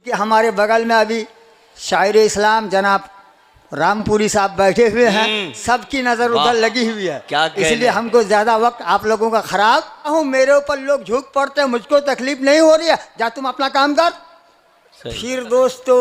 कि हमारे बगल में अभी शायर इस्लाम जनाब रामपुरी साहब बैठे हुए हैं, सबकी नज़र उधर लगी हुई है, इसलिए हमको ज़्यादा वक्त आप लोगों का ख़राब हूँ। मेरे ऊपर लोग झुक पड़ते हैं, मुझको तकलीफ नहीं हो रही है, जा तुम अपना काम कर। फिर दोस्तों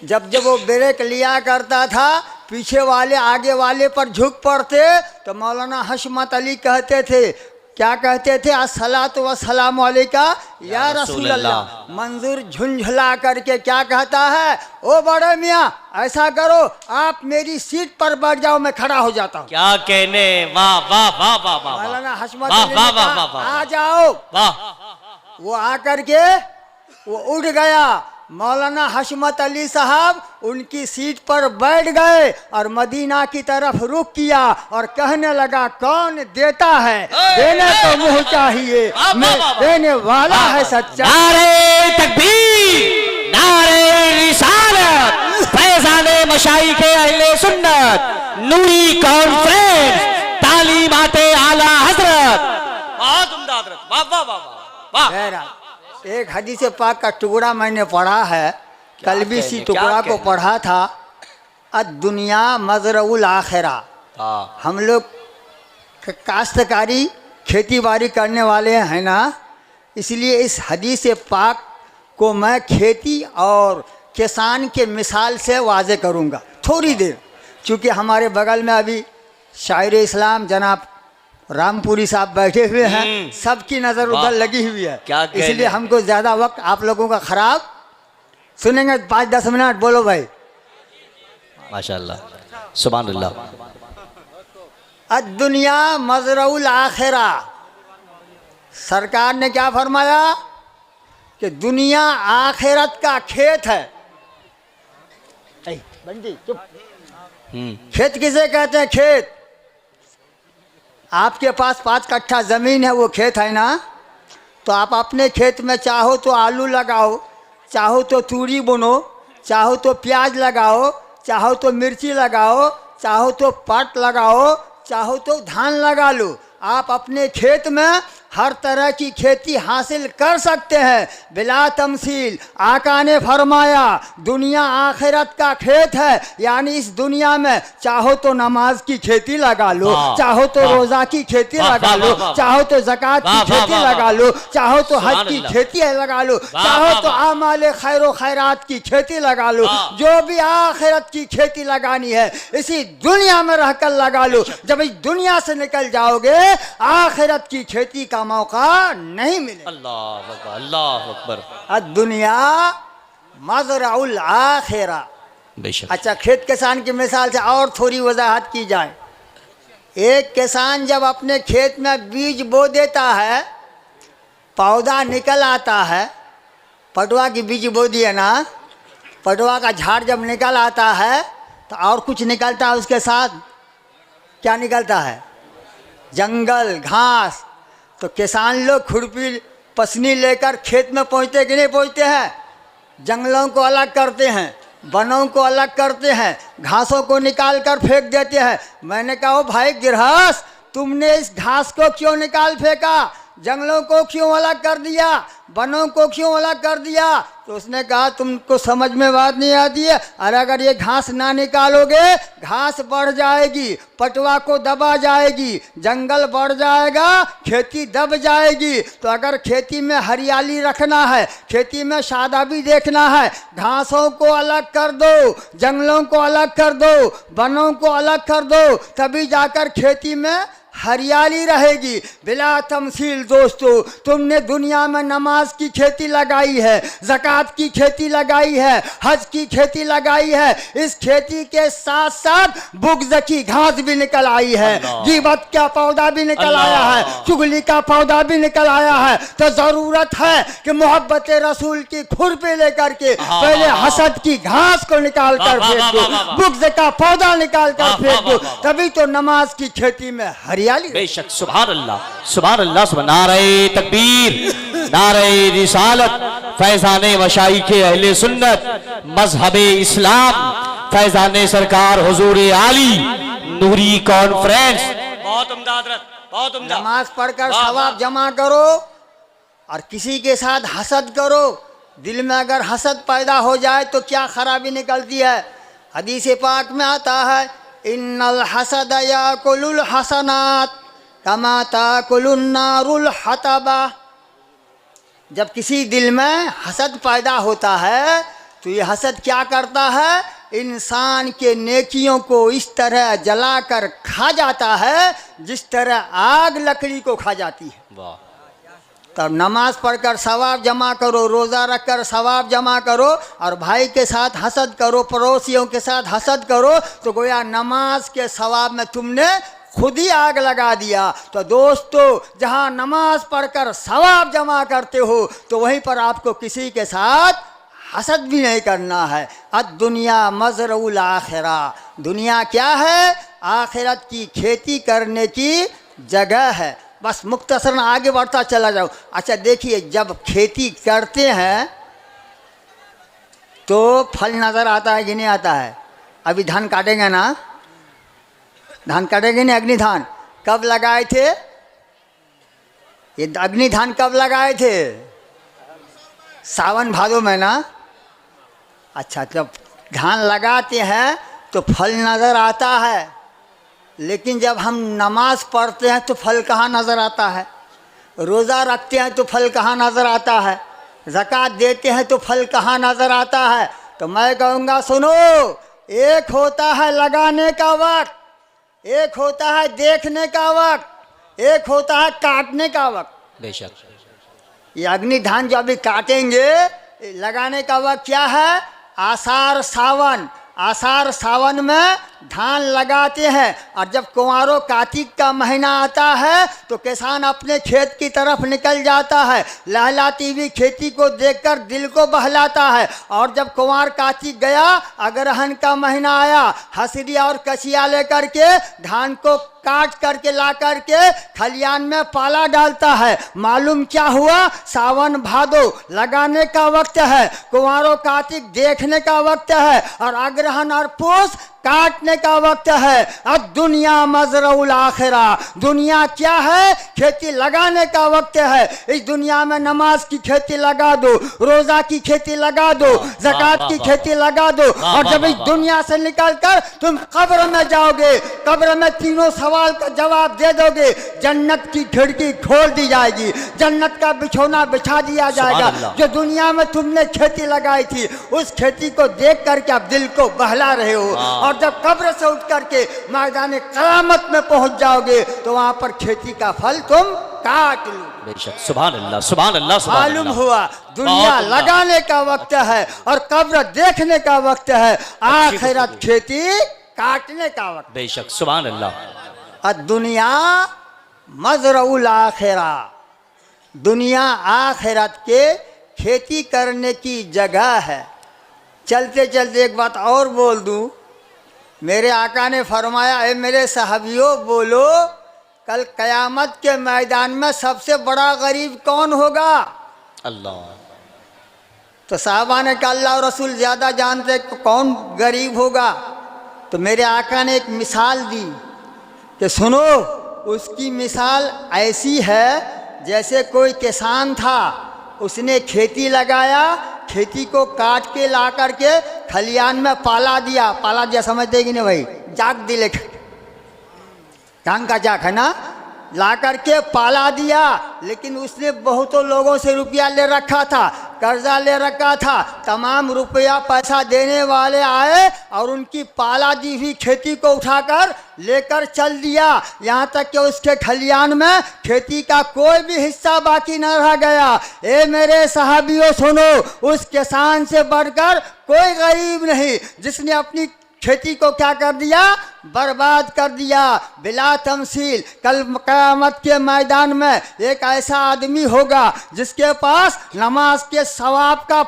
जब जब वो ब्रेक लिया करता था, पीछे वाले आगे वाले पर झुक पड़ते, तो मौलाना हशमत अली कहते थे, क्या कहते थे, अस्सलातु वस्सलामु अलैका या रसूल अल्लाह। मंजूर झुंझला करके क्या कहता है, ओ बड़े मियाँ ऐसा करो आप मेरी सीट पर बैठ जाओ, मैं खड़ा हो जाता हूँ। क्या कहने, वाह वाह वाह वाह वाह, मौलाना हशमत अली ने कहा आ जाओ, वो आकर के वो उठ गया। मौलाना हशमत अली साहब उनकी सीट पर बैठ गए और मदीना की तरफ रुख किया और कहने लगा, कौन देता है, देने को मुँह चाहिए, मैं देने वाला है सच्चा। नारे तकबीर, नारे रिसालत, फैज़ाने मशाइखे अहले सुन्नत, नूरी कॉन्फ्रेंस, तालीमाते आला हजरत। बहुत उम्दा हजरत, वाह वाह वाह वाह। एक हदीस पाक का टुकड़ा मैंने पढ़ा है, कल भी इसी टुकड़ा को पढ़ा था, दुनिया मजरउल आखिरा। हम लोग काश्तकारी खेती बाड़ी करने वाले हैं ना, इसलिए इस हदीस पाक को मैं खेती और किसान के मिसाल से वाज़े करूँगा थोड़ी देर, क्योंकि हमारे बगल में अभी शायर इस्लाम जनाब रामपुरी साहब बैठे हुए हैं, सबकी नज़र उधर लगी हुई है, इसलिए हमको ज़्यादा वक्त आप लोगों का ख़राब सुनेंगे 5-10 मिनट। बोलो भाई माशाअल्लाह, सुभान अल्लाह। दुनिया मजरउल आखिरा, सरकार ने क्या फरमाया कि दुनिया आखिरत का खेत है। बंदी चुप। खेत किसे कहते हैं, खेत आपके पास 5 कट्ठा ज़मीन है, वो खेत है ना, तो आप अपने खेत में चाहो तो आलू लगाओ, चाहो तो तूरी बुनो, चाहो तो प्याज लगाओ, चाहो तो मिर्ची लगाओ, चाहो तो पाट लगाओ, चाहो तो धान लगा लो। आप अपने खेत में हर तरह की खेती हासिल कर सकते हैं बिला तमसील। आका ने फरमाया दुनिया आखिरत का खेत है, यानी इस दुनिया में चाहो तो नमाज की खेती लगा लो, चाहो तो रोज़ा की खेती लगा लो, चाहो तो ज़कात की खेती लगा लो, चाहो तो हज की खेती लगा लो, चाहो तो आमाल खैर खैरात की खेती लगा लो, जो भी आखिरत की खेती लगानी है इसी दुनिया में रहकर लगा लो। जब इस दुनिया से निकल जाओगे आखिरत की खेती का मौका नहीं मिले। अल्लाह अकबर, अल्लाह अकबर। दुनिया मज़रउल आखिरा। बेशक। अच्छा, खेत किसान की मिसाल से और थोड़ी वजाहत की जाए। एक किसान जब अपने खेत में बीज बो देता है, पौधा निकल आता है, पटुआ की बीज बो दिए ना, पटुआ का झाड़ जब निकल आता है तो और कुछ निकलता है उसके साथ, क्या निकलता है, जंगल घास। तो किसान लोग खुरपी पसनी लेकर खेत में पहुँचते कि नहीं पहुँचते हैं, जंगलों को अलग करते हैं, वनों को अलग करते हैं, घासों को निकाल कर फेंक देते हैं। मैंने कहा भाई गृहस्थ, तुमने इस घास को क्यों निकाल फेंका, जंगलों को क्यों अलग कर दिया, वनों को क्यों अलग कर दिया? तो उसने कहा तुमको समझ में बात नहीं आती है, अरे अगर ये घास ना निकालोगे घास बढ़ जाएगी, पटवा को दबा जाएगी, जंगल बढ़ जाएगा, खेती दब जाएगी। तो अगर खेती में हरियाली रखना है, खेती में शादाबी देखना है, घासों को अलग कर दो, जंगलों को अलग कर दो, वनों को अलग कर दो, तभी जाकर खेती में हरियाली रहेगी। बिला तमसील दोस्तों, तुमने दुनिया में नमाज की खेती लगाई है, ज़कात की खेती लगाई है, हज की खेती लगाई है, इस खेती के साथ साथ बुग़्ज़ की घास भी निकल आई है, ग़ीबत का पौधा भी निकल आया है, चुगली का पौधा भी निकल आया है। तो ज़रूरत है कि मोहब्बत रसूल की खुरपी लेकर के पहले हसद की घास को निकाल कर फेंक दो, बुग़्ज़ का पौधा निकाल कर फेंक दो, तभी तो नमाज की खेती में हरियाली। बेशक, सुभान अल्लाह, सुभान अल्लाह, सुभान। नारे तकबीर, नारे रिसालत, फैज़ाने मशाइखे अहले सुन्नत, मज़हबे इस्लाम, फैज़ाने सरकार हुजूर आली, नूरी कॉन्फ्रेंस। बहुत उम्दा हज़रत, बहुत उम्दा। नमाज पढ़कर सवाब जमा करो और किसी के साथ हसद करो, दिल में अगर हसद पैदा हो जाए तो क्या खराबी निकलती है। हदीस पाक में आता है, इन्नल हसद याकुलुल हसनात कमा ताकुलुन नारुल हतबा। जब किसी दिल में हसद पैदा होता है तो ये हसद क्या करता है, इंसान के नेकियों को इस तरह जलाकर खा जाता है जिस तरह आग लकड़ी को खा जाती है। वाह। तब नमाज पढ़कर सवाब जमा करो, रोज़ा रखकर सवाब जमा करो, और भाई के साथ हसद करो, पड़ोसियों के साथ हसद करो, तो गोया नमाज के सवाब में तुमने खुद ही आग लगा दिया। तो दोस्तों, जहाँ नमाज पढ़कर सवाब जमा करते हो तो वहीं पर आपको किसी के साथ हसद भी नहीं करना है। दुनिया मज़रउल आखिरा, दुनिया क्या है, आखिरत की खेती करने की जगह है। बस मुख्तसरन आगे बढ़ता चला जाओ। अच्छा देखिए, जब खेती करते हैं तो फल नज़र आता है कि नहीं आता है। अभी धान काटेंगे ना, धान काटेंगे नहीं, अग्नि धान कब लगाए थे, ये अग्नि धान कब लगाए थे, सावन भादो में ना। अच्छा, जब धान लगाते हैं तो फल नज़र आता है, लेकिन जब हम नमाज पढ़ते हैं तो फल कहाँ नज़र आता है, रोज़ा रखते हैं तो फल कहाँ नज़र आता है, ज़कात देते हैं तो फल कहाँ नज़र आता है। तो मैं कहूँगा सुनो, एक होता है लगाने का वक्त, एक होता है देखने का वक्त, एक होता है काटने का वक्त। बेशक ये अग्नि धान जो अभी काटेंगे, लगाने का वक्त क्या है, आषाढ़ सावन। आषाढ़ सावन में धान लगाते हैं, और जब कुंवारों कार्तिक का महीना आता है तो किसान अपने खेत की तरफ निकल जाता है। लहलाती हुई खेती को देखकर दिल को बहलाता है। और जब कुंवार कार्तिक गया, अगरहन का महीना आया, हसरिया और कचिया लेकर के धान को काट करके ला करके खलियान में पाला डालता है। मालूम क्या हुआ, सावन भादो लगाने का वक्त है, कुंवारों कार्तिक देखने का वक्त है, और अग्रहण और पूस काटने का वक्त है। और दुनिया मज़रउल आखिरा, दुनिया क्या है, खेती लगाने का वक्त है। इस दुनिया में नमाज की खेती लगा दो, रोज़ा की खेती लगा दो, ज़कात की खेती लगा दो, और जब इस दुनिया से निकलकर तुम कब्र में जाओगे, कब्र में तीनों सवाल का जवाब दे दोगे। जन्नत की खिड़की खोल दी जाएगी, जन्नत का बिछौना बिछा दिया जाएगा। जो दुनिया में तुमने खेती लगाई थी, उस खेती को देख करके आप दिल को बहला रहे हो, और जब कब्र से उठ करके मैदान क़यामत में पहुंच जाओगे तो वहां पर खेती का फल तुम काट लो। बेशक, सुभान अल्लाह, सुभान अल्लाह, सुभान मालूम अल्लाह। हुआ, दुनिया लगाने का वक्त है और कब्र देखने का वक्त है, आखिरत खेती काटने का वक्त। बेशक, सुभान अल्लाह। दुनिया मज़रउल आखिरा, दुनिया आखिरत के खेती करने की जगह है। चलते चलते एक बात और बोल दूं, मेरे आका ने फरमाया, है मेरे सहाबियों बोलो, कल क़यामत के मैदान में सबसे बड़ा गरीब कौन होगा। अल्लाह। तो साहबा ने कहा अल्लाह और रसूल ज़्यादा जानते कौन गरीब होगा। तो मेरे आका ने एक मिसाल दी कि सुनो, उसकी मिसाल ऐसी है जैसे कोई किसान था, उसने खेती लगाया, खेती को काट के ला करके खलियान में पाला दिया। पाला दिया समझते कि नहीं भाई, जाग दिले, कांग का जाग है ना, ला करके पाला दिया। लेकिन उसने बहुतों लोगों से रुपया ले रखा था, कर्जा ले रखा था। तमाम रुपया पैसा देने वाले आए और उनकी पाला दी हुई खेती को उठाकर लेकर चल दिया, यहाँ तक कि उसके खलियान में खेती का कोई भी हिस्सा बाकी न रह गया। ए मेरे सहाबियों सुनो, उस किसान से बढ़कर कोई गरीब नहीं जिसने अपनी खेती को क्या कर दिया, बर्बाद कर दिया। बिला तमसील कल क़यामत के मैदान में एक ऐसा आदमी होगा जिसके पास नमाज के सवाब का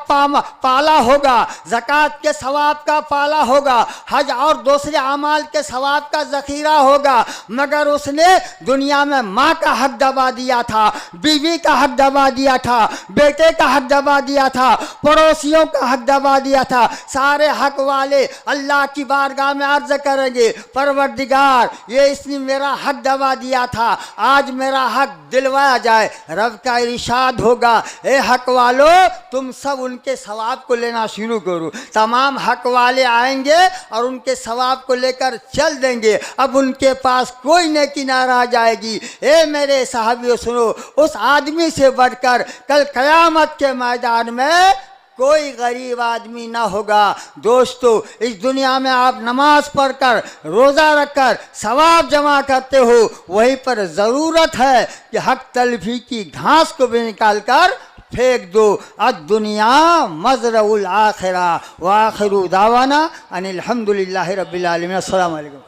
पाला होगा, ज़कात के सवाब का पाला होगा, हज और दूसरे अमाल के सवाब का ज़ख़ीरा होगा, मगर उसने दुनिया में माँ का हक दबा दिया था, बीवी का हक दबा दिया था, बेटे का हक दबा दिया था, पड़ोसियों का हक दबा दिया था। सारे हक वाले अल्लाह की बारगाह में अर्ज करेंगे, परवरदिगार ये इसने मेरा हक दबा दिया था, आज मेरा हक दिलवाया जाए। रब का इरशाद होगा, ए हक वालों तुम सब उनके सवाब को लेना शुरू करो। तमाम हक वाले आएंगे और उनके सवाब को लेकर चल देंगे। अब उनके पास कोई नेकी ना रह जाएगी। ए मेरे साहबियों सुनो, उस आदमी से बढ़कर कल क़यामत के मैदान में कोई गरीब आदमी ना होगा। दोस्तों, इस दुनिया में आप नमाज पढ़कर रोज़ा रखकर सवाब जमा करते हो, वहीं पर ज़रूरत है कि हक तलफी की घास को भी निकाल कर फेंक दो। दुनिया मज़रउल आखिरा व आखिरु दावाना अनिल हम्दुलिल्लाहि रब्बिल आलमीन। अस्सलामु अलैकुम।